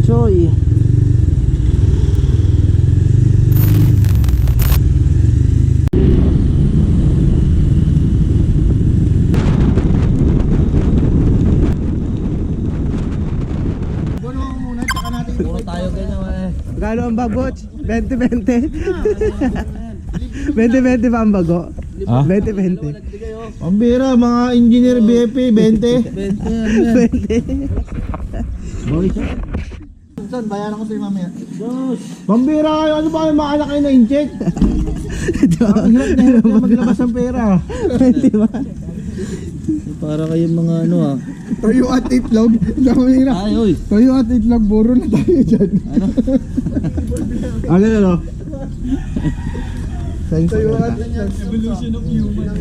Choy. Puro tayo ganyan eh. Magkano ang bagot? 20-20? 20-20 ba ang bago? Ha? 20-20. Pambira, mga engineer BFP, 20. 20. Saan, bayaran ko sa'yo mamaya. Pambira kayo, ano ba kayo maanak kayo na incheck? Ang hirap na maglabas ng pera. Di ba? Para kayong mga ano ah. Toyo at itlog. Damira. Ay, oy. Toyo at itlog. Buro na tayo dyan. Ano ano? Toyo at itlog. Evolution of human.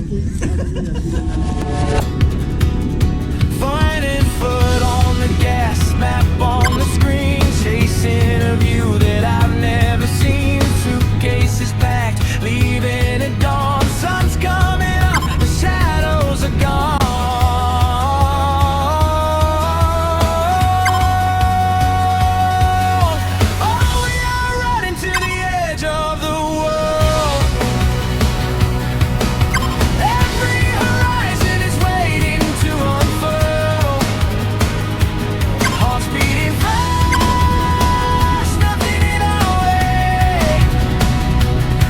Finding foot on the gas, map on the screen, chasing a view that I've never seen. Suitcases packed, leaving at dawn. Sun's coming up, the shadows are gone. Oh, we are running to the edge of the world. Every horizon is waiting to unfurl. Hearts beating fast, nothing in our way.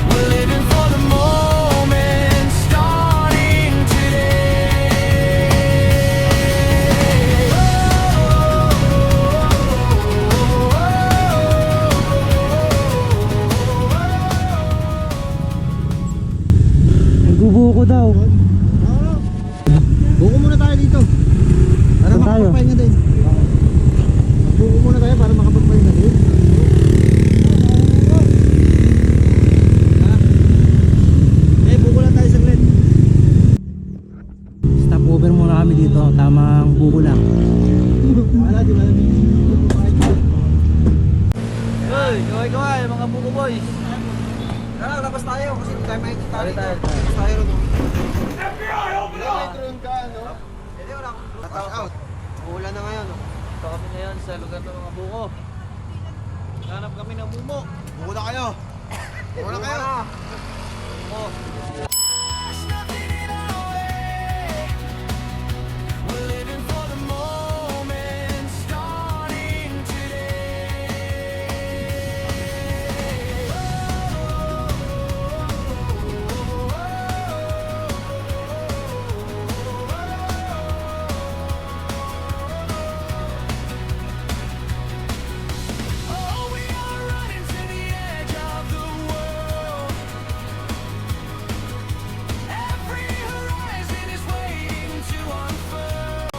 We're living for the moment, starting today. Nagbubuko daw. Buko muna tayo dito. Para Saan tayo? makapagpahinga din. Buko muna tayo para makapagpahinga din. Ha? Buko lang tayo saglit. Stop over muna kami dito. Tamang buko lang. Wala, di malamig. Hoy, kaway-kaway, mga buko boys. Tara, labas tayo kasi hindi tayo makikita dito. Labas tayo rin. FBI, open up! Drone ka, ano? Hindi, wala akong shout out. Uulan na ngayon. Ito kami ngayon sa lugar ng mga buko. Hanap kami ng mumo. Buko na kayo. Buko na kayo. Buko. There's nothing in our way. We're living for the moment, starting today. Oh, we are running to the edge of the world. Every horizon is waiting to unfurl.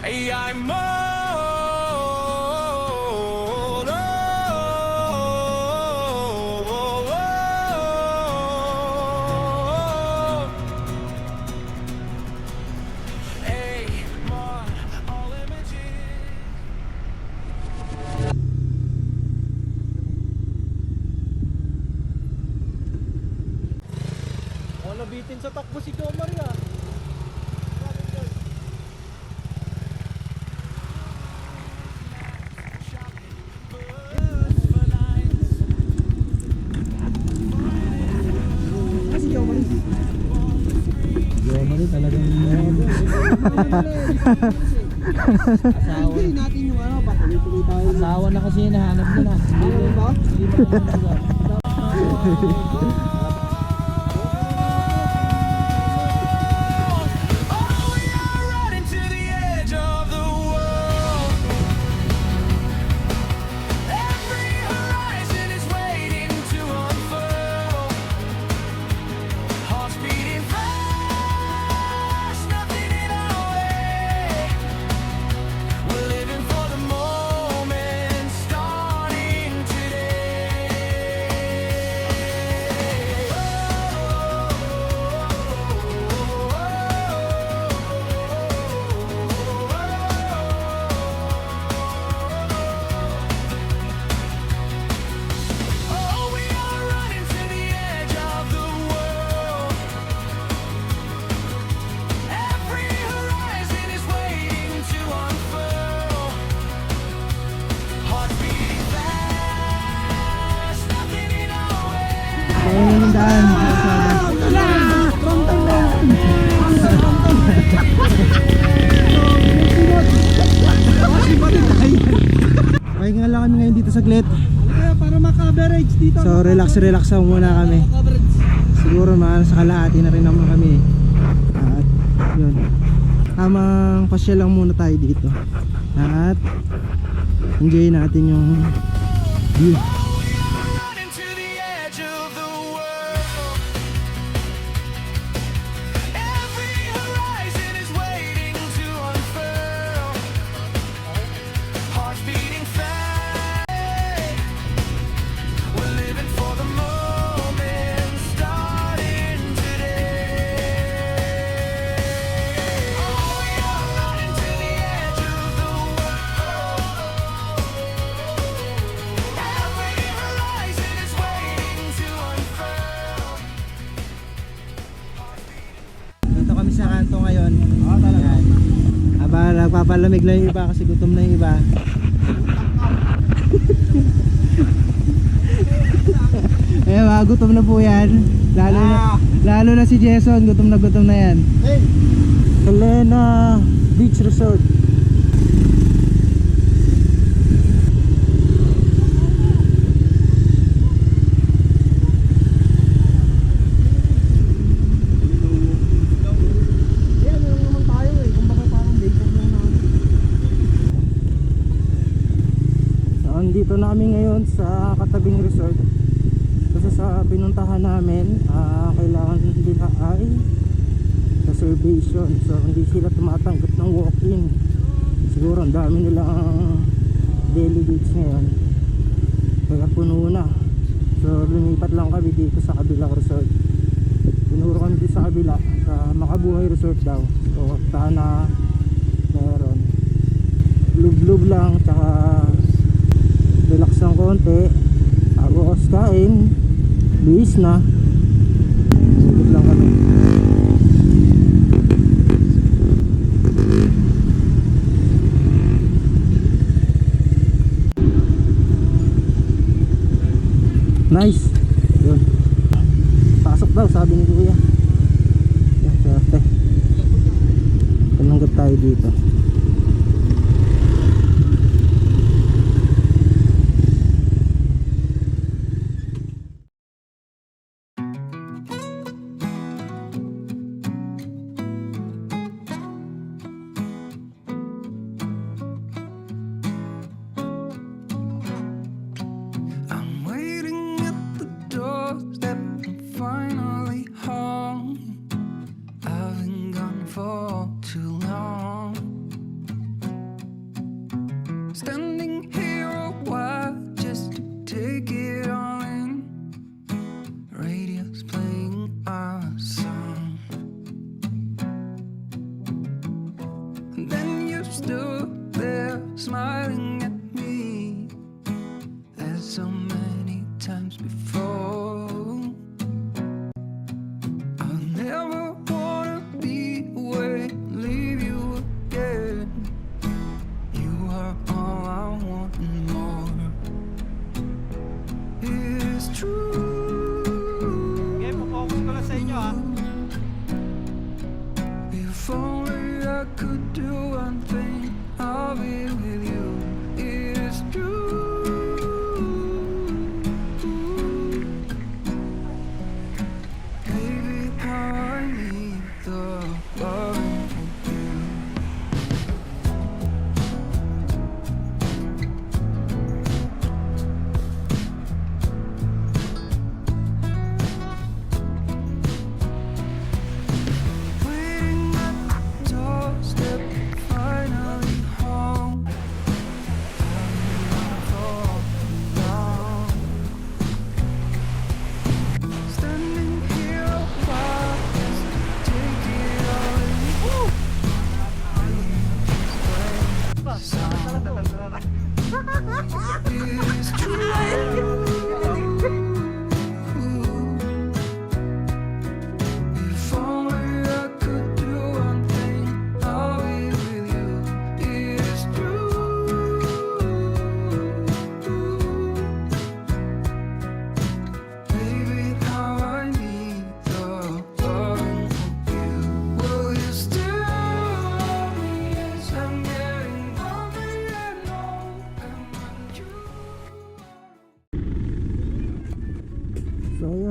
Hey, I'm old. Hey, Mon, all images. Wala bitin sa takbo si Jomar ya. Jomar talagang asawa. natin yung ano, patuloy-tuloy tayo. Asawa na kasi hinahanap nila. Ano ba? Oh, we are running to the edge of the world. Every horizon Saan? Saan? Pahinga lang kami ngayon dito saglit. Para maka-average dito. So relax lang muna kami. Siguro mga sa kalahati na rin naman kami. At yun, tamang pasyal lang muna tayo dito. At enjoy natin yung view. Running to the edge of the world. Every horizon is waiting to unfurl. Hearts beating fast. We're living for the moment, starting today. Oh, we are running to the edge of the world. Every horizon is waiting to unfurl. Dito kami sa kanto ngayon. Ayan. Aba, nagpapalamig lang yung iba kasi gutom na yung iba. Eh, gutom na po yan. Lalo na si Jason, gutom na yan. Helena Beach Resort. Andito na kami ngayon sa katabing resort kasi sa pinuntahan namin kailangan nila ay reservation, so hindi sila tumatanggap ng walk-in. Siguro ang dami nilang delegates ngayon kaya puno na, so lumipat lang kami dito sa kabilang resort. Tinuro kami dito sa kabila sa Makabuhay Resort daw, so sana meron lub-lub lang tsaka relax ng konti, tapos kain, bihis na, sulit lang kami. Nice, yun, pasok daw sabi ni kuya. Yan, swerte, tananggap tayo dito. I'm waiting at the doorstep, I'm finally home. I've been gone for too long. Standing here a while just to take it all in. Radio's playing our song. And then you stood there smiling at me as so many times before. I'll never wanna be away, leave you again. You are all I want and more. It's true. Okay, focus ko lang sa inyo ha. If only I could do one thing, I'll be with you. It's true. Baby, how I need the loving from you. Waiting at the doorstep, finally home.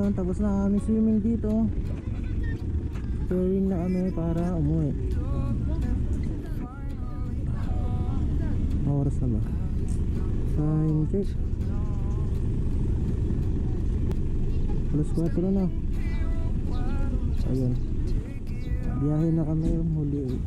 Ayun, tapos na kami swimming dito. Ferrying na kami para umuwi. Oras na ba? Time check. Plus 4 na. Ayun. Biyahe na kami, huli